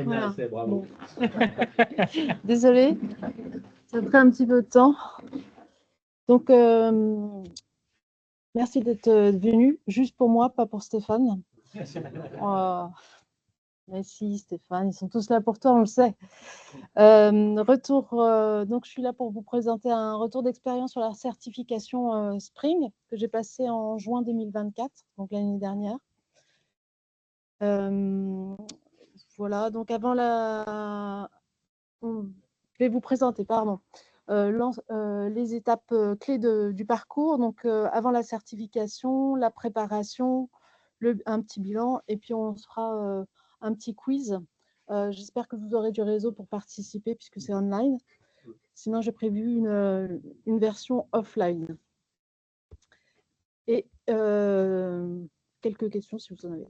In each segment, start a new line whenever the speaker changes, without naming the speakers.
Voilà. Bon. Désolée, ça a pris un petit peu de temps. Donc, merci d'être venu, juste pour moi, pas pour Stéphane. Messi, Stéphane, ils sont tous là pour toi, on le sait. Donc je suis là pour vous présenter un retour d'expérience sur la certification Spring que j'ai passée en juin 2024, donc l'année dernière. Voilà, donc avant je vais vous présenter, pardon, les étapes clés du parcours. Donc avant la certification, la préparation, un petit bilan, et puis on se fera un petit quiz. J'espère que vous aurez du réseau pour participer puisque c'est online. Sinon, j'ai prévu une version offline. Et quelques questions si vous en avez.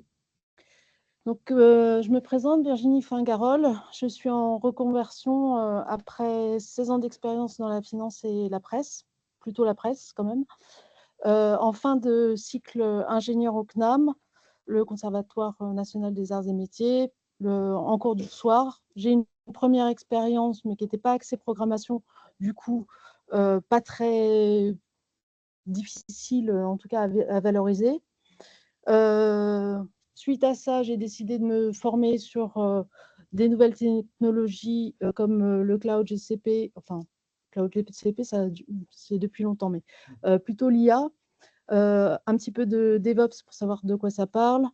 Donc, je me présente, Virginie Fingarol. Je suis en reconversion après 16 ans d'expérience dans la finance et la presse, plutôt la presse quand même. En fin de cycle ingénieur au CNAM, le Conservatoire national des arts et métiers, en cours du soir. J'ai une première expérience, mais qui n'était pas axée programmation, du coup, pas très difficile, en tout cas, à valoriser. Suite à ça, j'ai décidé de me former sur des nouvelles technologies comme le cloud GCP, enfin, cloud GCP, c'est depuis longtemps, mais plutôt l'IA, un petit peu de DevOps pour savoir de quoi ça parle,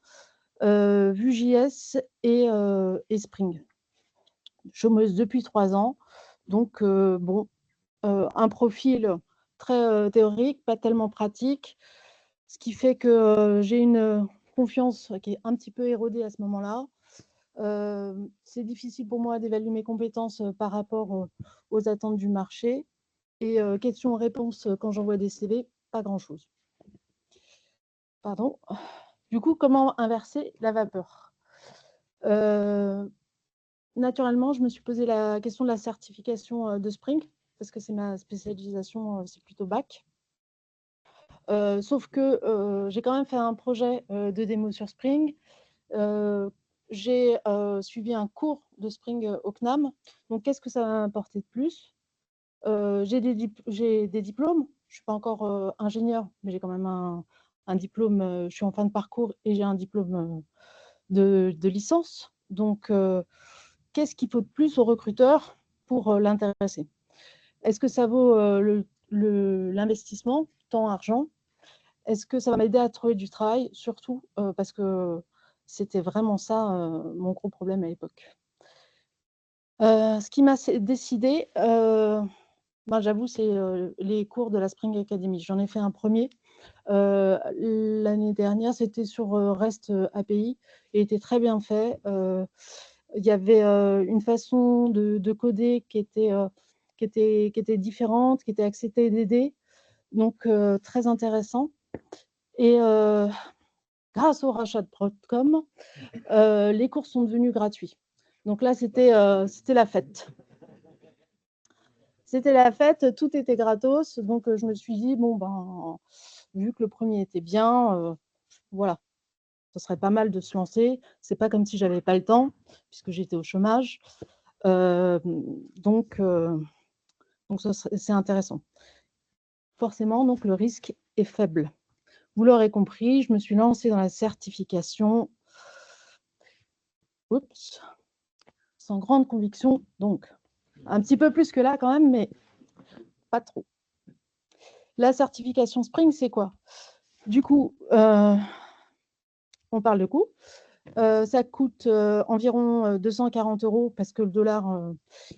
Vue.js et Spring. Chômeuse depuis 3 ans, donc bon, un profil très théorique, pas tellement pratique, ce qui fait que j'ai une confiance qui est un petit peu érodée à ce moment-là. C'est difficile pour moi d'évaluer mes compétences par rapport aux attentes du marché. Et questions-réponses quand j'envoie des CV, pas grand-chose. Pardon. Du coup, comment inverser la vapeur? Naturellement, je me suis posé la question de la certification de Spring, parce que c'est ma spécialisation, c'est plutôt bac. Sauf que j'ai quand même fait un projet de démo sur Spring. J'ai suivi un cours de Spring au CNAM. Donc, qu'est-ce que ça m'a apporté de plus? J'ai des diplômes. Je ne suis pas encore ingénieure, mais j'ai quand même un diplôme. Je suis en fin de parcours et j'ai un diplôme de licence. Donc, qu'est-ce qu'il faut de plus au recruteur pour l'intéresser? Est-ce que ça vaut l'investissement, temps, argent? Est-ce que ça va m'aider à trouver du travail? Surtout parce que c'était vraiment ça mon gros problème à l'époque. Ce qui m'a décidé, j'avoue, c'est les cours de la Spring Academy. J'en ai fait un premier. L'année dernière, c'était sur REST API et était très bien fait. Il y avait une façon de coder qui était différente, qui était axée TDD, donc très intéressant. Et grâce au rachat de Broadcom, les cours sont devenus gratuits. Donc là, c'était la fête. C'était la fête, tout était gratos. Donc je me suis dit, bon, vu que le premier était bien, voilà, ce serait pas mal de se lancer. C'est pas comme si j'avais pas le temps, puisque j'étais au chômage. Donc c'est intéressant. Forcément, donc le risque est faible. Vous l'aurez compris, je me suis lancée dans la certification. Oups. Sans grande conviction, donc. Un petit peu plus que là quand même, mais pas trop. La certification Spring, c'est quoi? Du coup, on parle de coût. Ça coûte environ 240 € parce que le dollar,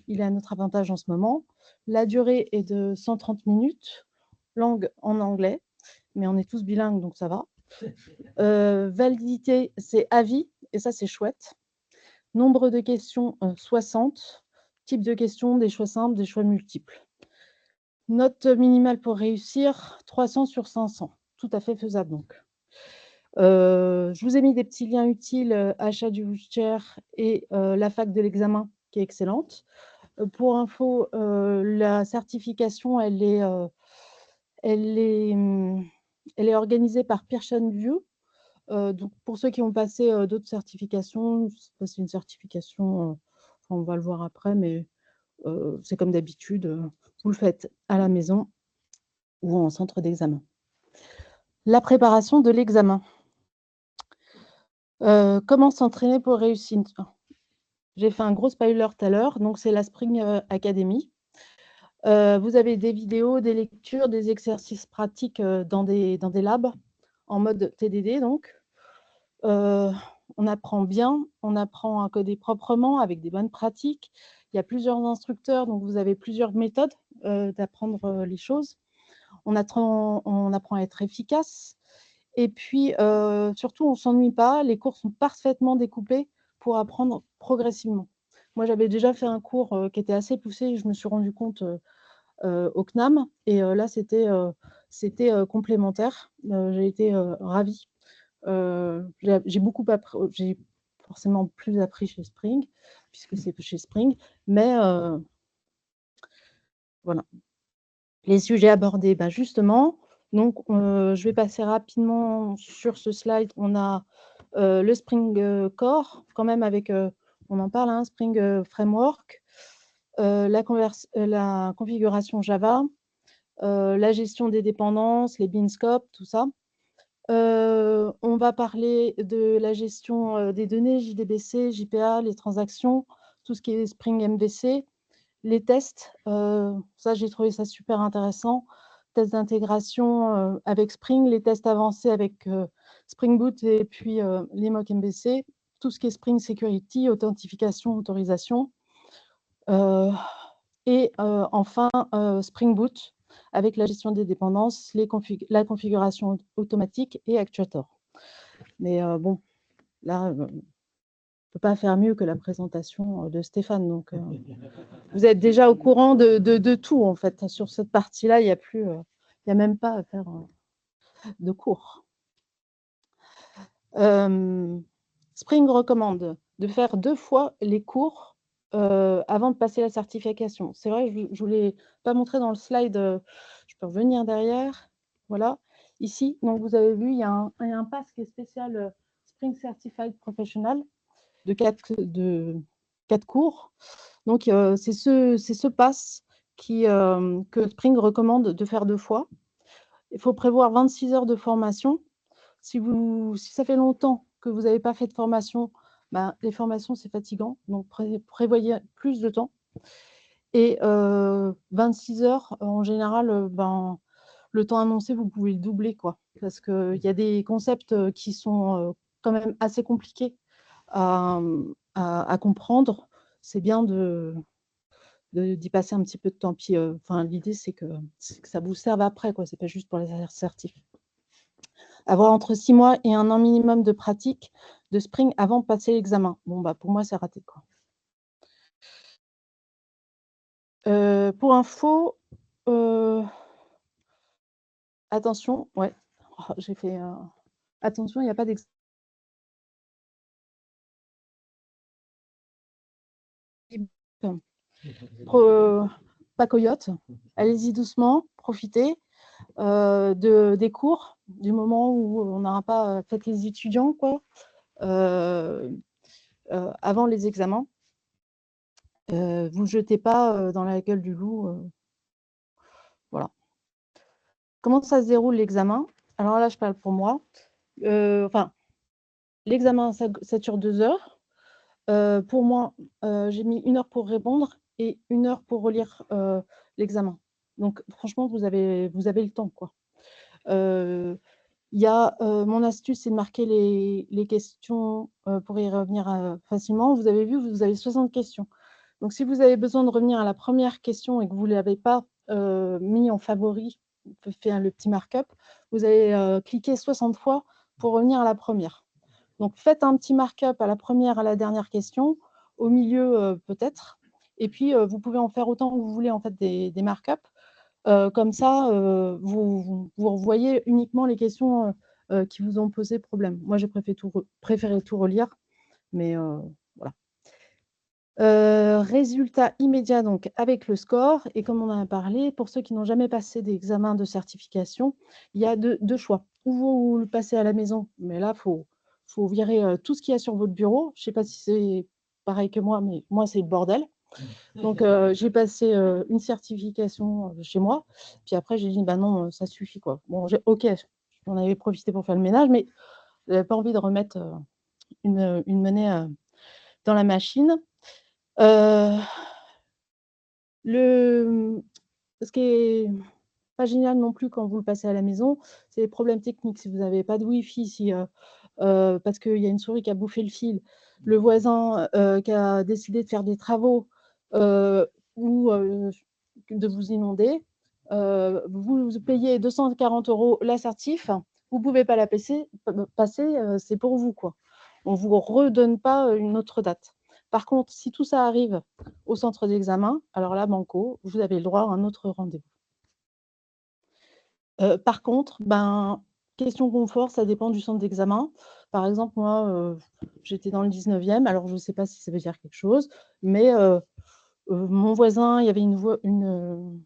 il est à notre avantage en ce moment. La durée est de 130 minutes, langue en anglais, mais on est tous bilingues, donc ça va. Validité, c'est à vie, et ça, c'est chouette. Nombre de questions, 60. Type de questions, des choix simples, des choix multiples. Note minimale pour réussir, 300 sur 500. Tout à fait faisable, donc. Je vous ai mis des petits liens utiles, achat du voucher et la fac de l'examen, qui est excellente. Pour info, la certification, elle est organisée par Pearson VUE. Donc, pour ceux qui ont passé d'autres certifications, c'est une certification, on va le voir après, mais c'est comme d'habitude, vous le faites à la maison ou en centre d'examen. La préparation de l'examen. Comment s'entraîner pour réussir? J'ai fait un gros spoiler tout à l'heure, donc c'est la Spring Academy. Vous avez des vidéos, des lectures, des exercices pratiques dans des labs, en mode TDD donc. On apprend bien, on apprend à coder proprement avec des bonnes pratiques. Il y a plusieurs instructeurs, donc vous avez plusieurs méthodes d'apprendre les choses. On apprend à être efficace. Et puis, surtout, on ne s'ennuie pas. Les cours sont parfaitement découpés pour apprendre progressivement. Moi, j'avais déjà fait un cours qui était assez poussé et je me suis rendu compte au CNAM. Et là, c'était complémentaire. J'ai été ravie. J'ai beaucoup appris, j'ai forcément plus appris chez Spring, puisque c'est chez Spring, mais voilà. Les sujets abordés, justement, donc je vais passer rapidement sur ce slide. On a le Spring Core, quand même avec, on en parle, hein, Spring Framework, la configuration Java, la gestion des dépendances, les bin scopes, tout ça. On va parler de la gestion des données, JDBC, JPA, les transactions, tout ce qui est Spring MVC, les tests. Ça, j'ai trouvé ça super intéressant. Tests d'intégration avec Spring, les tests avancés avec Spring Boot et puis les mock MVC, tout ce qui est Spring Security, authentification, autorisation. Et enfin, Spring Boot, avec la gestion des dépendances, la configuration automatique et Actuator. Mais bon, là, on ne peut pas faire mieux que la présentation de Stéphane. Donc, vous êtes déjà au courant de tout, en fait. Sur cette partie-là, il n'y a même pas à faire de cours. Spring recommande de faire 2 fois les cours avant de passer la certification. C'est vrai, je ne vous l'ai pas montré dans le slide, je peux revenir derrière. Voilà, ici, donc vous avez vu, il y a un pass qui est spécial Spring Certified Professional de 4 cours. Donc, c'est ce pass que Spring recommande de faire 2 fois. Il faut prévoir 26 heures de formation. Si ça fait longtemps que vous n'avez pas fait de formation, les formations, c'est fatigant. Donc, prévoyez plus de temps. Et 26 heures, en général, le temps annoncé, vous pouvez le doubler, quoi. Parce qu'il y a des concepts qui sont quand même assez compliqués à comprendre. C'est bien d'y passer un petit peu de temps. Puis, l'idée, c'est que ça vous serve après, quoi. Ce n'est pas juste pour les certifs. Avoir entre 6 mois et 1 an minimum de pratique de Spring avant de passer l'examen. Bon, pour moi, c'est raté, quoi. Pour info, attention, ouais, j'ai fait... attention, il n'y a pas d'examen. Pas coyote, allez-y doucement, profitez des cours, du moment où on n'aura pas fait les étudiants, quoi, avant les examens. Vous ne jetez pas dans la gueule du loup. Voilà. Comment ça se déroule l'examen? Alors là, je parle pour moi. L'examen, ça dure 2 heures. Pour moi, j'ai mis 1 heure pour répondre et 1 heure pour relire l'examen. Donc, franchement, vous avez le temps, quoi. Mon astuce, c'est de marquer les questions pour y revenir facilement. Vous avez vu, vous avez 60 questions. Donc, si vous avez besoin de revenir à la première question et que vous ne l'avez pas mis en favori, fait le petit markup, vous allez cliquer 60 fois pour revenir à la première. Donc, faites un petit markup à la première, à la dernière question, au milieu peut-être. Et puis, vous pouvez en faire autant que vous voulez, en fait, des markups. Comme ça, vous revoyez uniquement les questions qui vous ont posé problème. Moi, j'ai préféré tout relire, mais voilà. Résultat immédiat donc avec le score. Et comme on en a parlé, pour ceux qui n'ont jamais passé d'examen de certification, il y a deux choix. ou vous le passez à la maison, mais là, faut virer tout ce qu'il y a sur votre bureau. Je ne sais pas si c'est pareil que moi, mais moi, c'est le bordel. Donc, j'ai passé une certification chez moi. Puis après, j'ai dit, bah non, ça suffit, quoi. Bon, ok, j'en avais profité pour faire le ménage, mais je n'avais pas envie de remettre une monnaie dans la machine. Ce qui est pas génial non plus quand vous le passez à la maison, c'est les problèmes techniques. Si vous n'avez pas de Wi-Fi, parce qu'il y a une souris qui a bouffé le fil, le voisin qui a décidé de faire des travaux ou de vous inonder, vous payez 240 € la certif, vous ne pouvez pas la passer, c'est pour vous, quoi. On ne vous redonne pas une autre date. Par contre, si tout ça arrive au centre d'examen, alors là, banco, vous avez le droit à un autre rendez-vous. Par contre, question confort, ça dépend du centre d'examen. Par exemple, moi, j'étais dans le 19e, alors je ne sais pas si ça veut dire quelque chose, mais mon voisin, il y avait une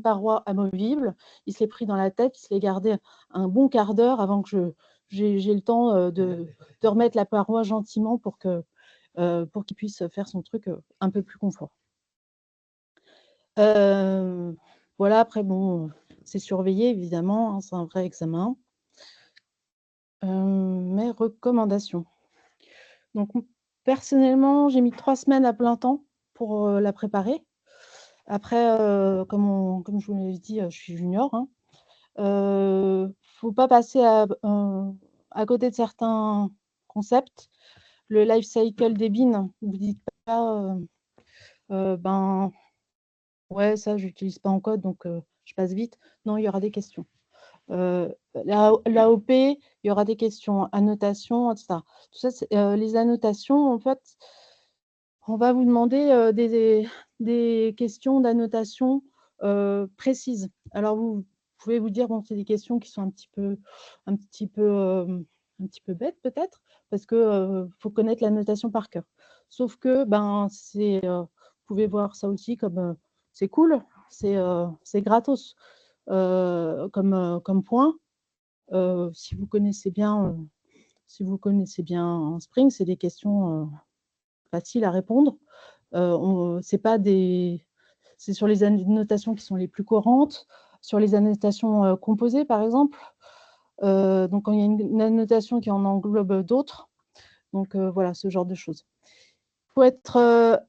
paroi amovible, il se l'est pris dans la tête, il se l'est gardé un bon quart d'heure avant que j'ai le temps de remettre la paroi gentiment pour qu'il puisse faire son truc un peu plus confort. Voilà, après, bon, c'est surveillé, évidemment, hein, c'est un vrai examen. Mes recommandations. Donc, personnellement, j'ai mis 3 semaines à plein temps pour la préparer. Après, comme je vous l'ai dit, je suis junior. Faut pas passer à côté de certains concepts. Le life cycle des bins, vous dites pas, ouais, ça, j'utilise pas en code, donc je passe vite. Non, il y aura des questions. L'AOP, il y aura des questions, annotations, etc. Tout ça, les annotations, en fait, on va vous demander des questions d'annotation précises. Alors, vous pouvez vous dire, bon, c'est des questions qui sont un petit peu bêtes, peut-être, parce qu'il faut connaître la notation par cœur. Sauf que, vous pouvez voir ça aussi comme c'est cool, c'est gratos comme point. Si vous connaissez bien Spring, c'est des questions faciles à répondre. C'est sur les annotations qui sont les plus courantes, sur les annotations composées, par exemple. Donc, quand il y a une annotation qui en englobe d'autres. Donc, voilà, ce genre de choses. Il faut être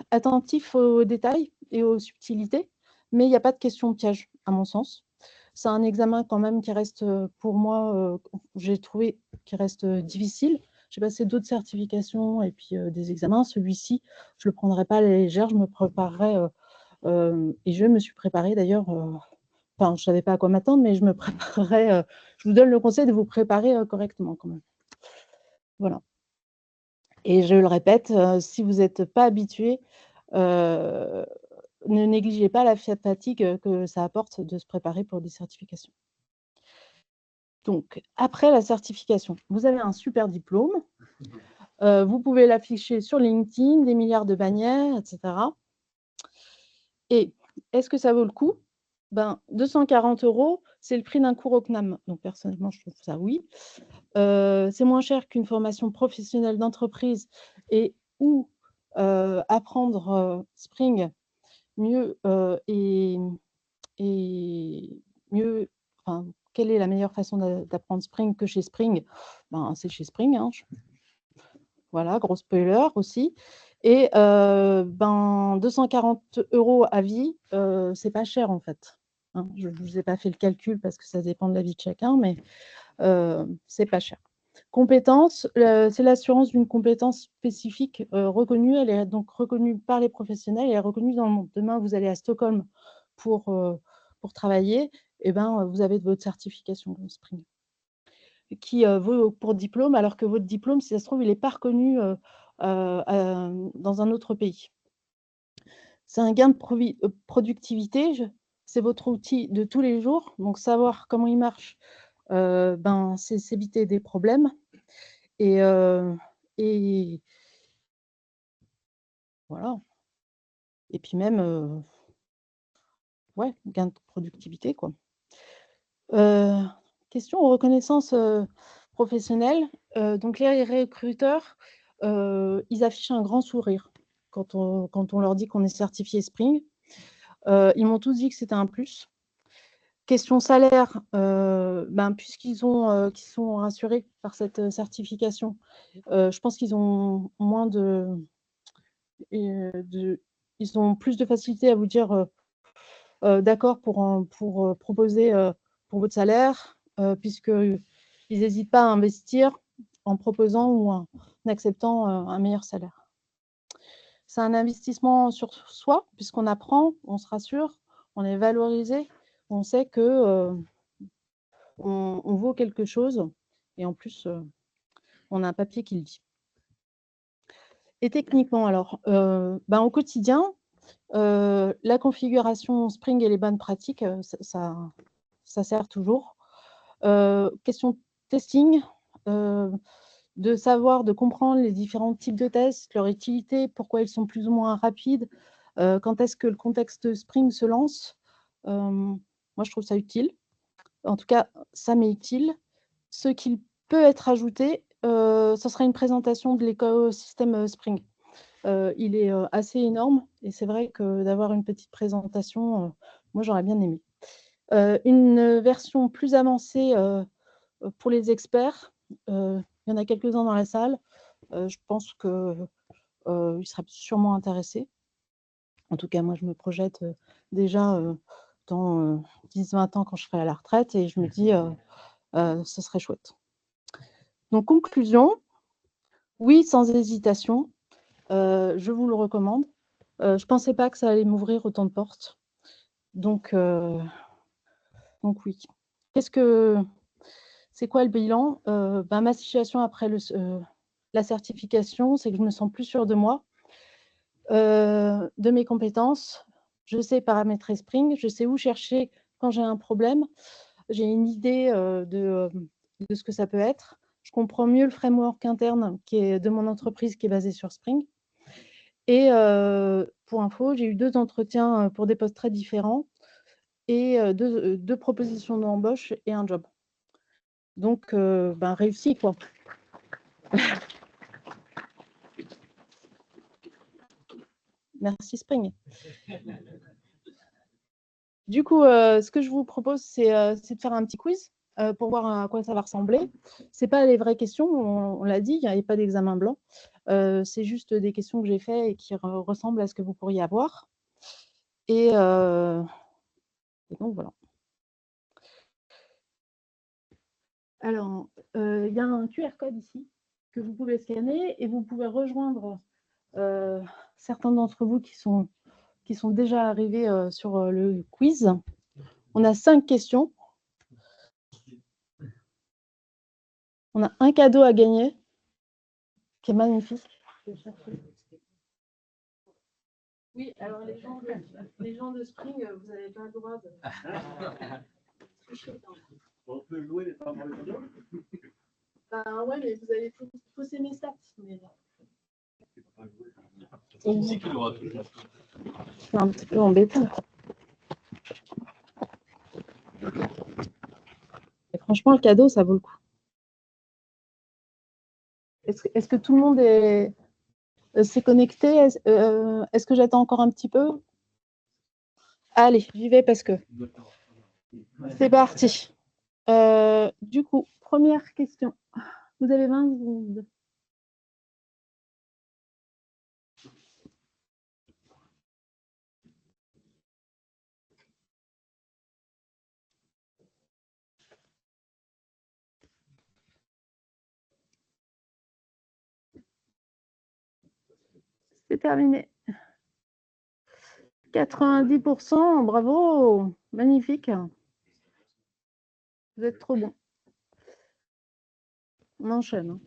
attentif aux détails et aux subtilités, mais il n'y a pas de question piège, à mon sens. C'est un examen quand même qui reste, pour moi, j'ai trouvé qui reste difficile. J'ai passé d'autres certifications et puis des examens. Celui-ci, je ne le prendrai pas à la légère, je me préparerai, et je me suis préparée d'ailleurs, je ne savais pas à quoi m'attendre, mais je me préparerai, je vous donne le conseil de vous préparer correctement quand même. Voilà. Et je le répète, si vous n'êtes pas habitué, ne négligez pas la fatigue que ça apporte de se préparer pour des certifications. Donc, après la certification, vous avez un super diplôme. Vous pouvez l'afficher sur LinkedIn, des milliards de bannières, etc. Et est-ce que ça vaut le coup ? 240 €, c'est le prix d'un cours au CNAM. Donc, personnellement, je trouve ça oui. C'est moins cher qu'une formation professionnelle d'entreprise et ou apprendre Spring mieux et mieux. Enfin, quelle est la meilleure façon d'apprendre Spring que chez Spring ? C'est chez Spring. Hein. Voilà, gros spoiler aussi. Et 240 € à vie, c'est pas cher en fait. Hein. Je ne vous ai pas fait le calcul parce que ça dépend de la vie de chacun, mais c'est pas cher. Compétence, c'est l'assurance d'une compétence spécifique reconnue. Elle est donc reconnue par les professionnels, elle est reconnue dans le monde. Demain, vous allez à Stockholm pour travailler, et vous avez votre certification Spring qui vaut pour diplôme, alors que votre diplôme, si ça se trouve, il n'est pas reconnu dans un autre pays. C'est un gain de productivité, c'est votre outil de tous les jours, donc savoir comment il marche, c'est s'éviter des problèmes. Et voilà. Et puis même, gain de productivité, quoi. question reconnaissance professionnelle. Donc, les recruteurs, ils affichent un grand sourire quand on leur dit qu'on est certifié Spring. Ils m'ont tous dit que c'était un plus. Question salaire, puisqu'ils sont rassurés par cette certification, je pense qu'ils ont moins ils ont plus de facilité à vous dire d'accord pour proposer pour votre salaire, puisqu'ils n'hésitent pas à investir en proposant ou en acceptant un meilleur salaire. C'est un investissement sur soi, puisqu'on apprend, on se rassure, on est valorisé, on sait que on vaut quelque chose, et en plus, on a un papier qui le dit. Et techniquement, alors, au quotidien, la configuration Spring et les bonnes pratiques, ça sert toujours. Question testing, de savoir, de comprendre les différents types de tests, leur utilité, pourquoi ils sont plus ou moins rapides, quand est-ce que le contexte Spring se lance. Moi, je trouve ça utile. En tout cas, ça m'est utile. Ce qui peut être ajouté, ce sera une présentation de l'écosystème Spring. Il est assez énorme et c'est vrai que d'avoir une petite présentation, moi, j'aurais bien aimé. Une version plus avancée pour les experts, il y en a quelques-uns dans la salle. Je pense qu'ils seraient sûrement intéressés. En tout cas, moi, je me projette déjà dans 10-20 ans quand je serai à la retraite et je me dis ce serait chouette. Donc, conclusion, oui, sans hésitation, je vous le recommande. Je ne pensais pas que ça allait m'ouvrir autant de portes. Donc oui. C'est quoi le bilan? Ma situation après la certification, c'est que je me sens plus sûre de moi, de mes compétences. Je sais paramétrer Spring, je sais où chercher quand j'ai un problème. J'ai une idée de ce que ça peut être. Je comprends mieux le framework interne qui est de mon entreprise qui est basé sur Spring. Et pour info, j'ai eu 2 entretiens pour des postes très différents et 2 propositions d'embauche et un job. Donc, réussi, quoi. Merci Spring. Du coup, ce que je vous propose, c'est de faire un petit quiz pour voir à quoi ça va ressembler. Ce n'est pas les vraies questions, on l'a dit, il n'y avait pas d'examen blanc. C'est juste des questions que j'ai faites et qui ressemblent à ce que vous pourriez avoir. Et donc, voilà. Alors, il y a un QR code ici que vous pouvez scanner et vous pouvez rejoindre certains d'entre vous qui sont déjà arrivés sur le quiz. On a 5 questions. On a un cadeau à gagner qui est magnifique. Oui, alors les gens de Spring, vous n'avez pas le droit de...
On peut jouer les femmes en
ouais, mais vous avez faussé mes stats. Mais...
Je suis
un petit peu embêtant. Et franchement, le cadeau, ça vaut le coup. Est-ce que tout le monde s'est connecté? Est-ce que j'attends encore un petit peu? Allez, j'y vais parce que c'est parti. Du coup, première question. Vous avez 20 secondes. C'est terminé. 90%, bravo, magnifique. Vous êtes trop bon. On enchaîne.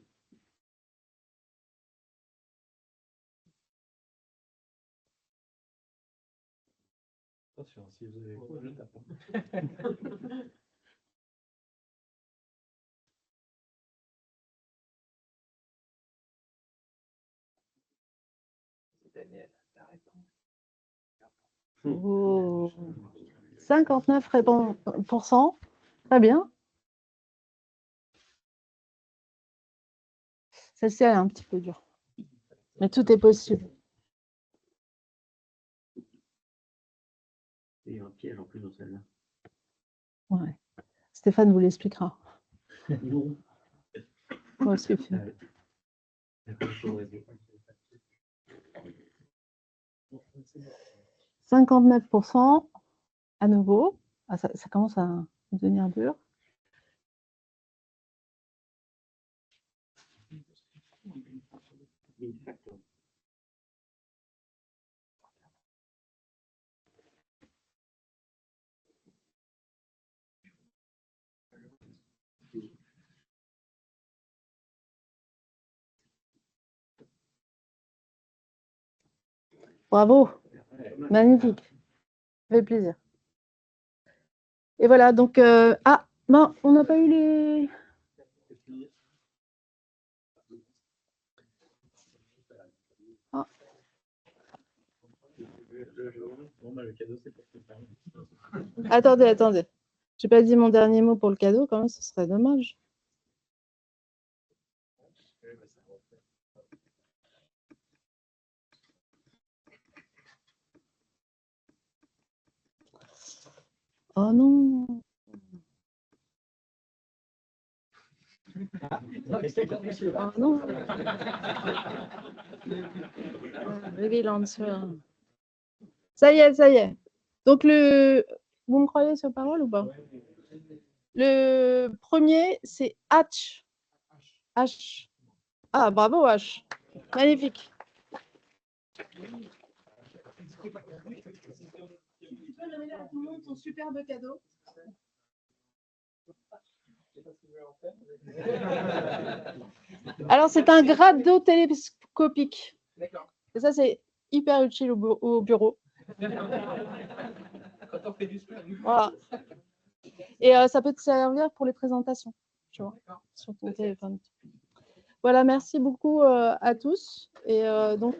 Attention, si vous avez quoi, je tape. Daniel, la réponse.
Oh. 59%. Très bien. Celle-ci, elle est un petit peu dure. Mais tout est possible.
Il y a un piège en plus dans celle-là.
Ouais. Stéphane vous l'expliquera.
Non.
Moi aussi. 59% à nouveau. Ah, ça commence à devenir dur. Bravo, magnifique, ça fait plaisir. Et voilà, donc, ah, ben, on n'a pas eu les... Ah. Attendez. J'ai pas dit mon dernier mot pour le cadeau, quand même, ce serait dommage. Oh non. Oh non. Reveal answer. Ça y est. Donc, vous me croyez sur parole ou pas? Le premier, c'est H. H. Ah, bravo, H. Magnifique. Tu peux donner à tout le monde ton superbe cadeau. Alors, c'est un grade d'eau télescopique. Et ça, c'est hyper utile au bureau. Voilà. Et ça peut te servir pour les présentations, tu vois, sur ton téléphone. Voilà, merci beaucoup à tous. Et donc...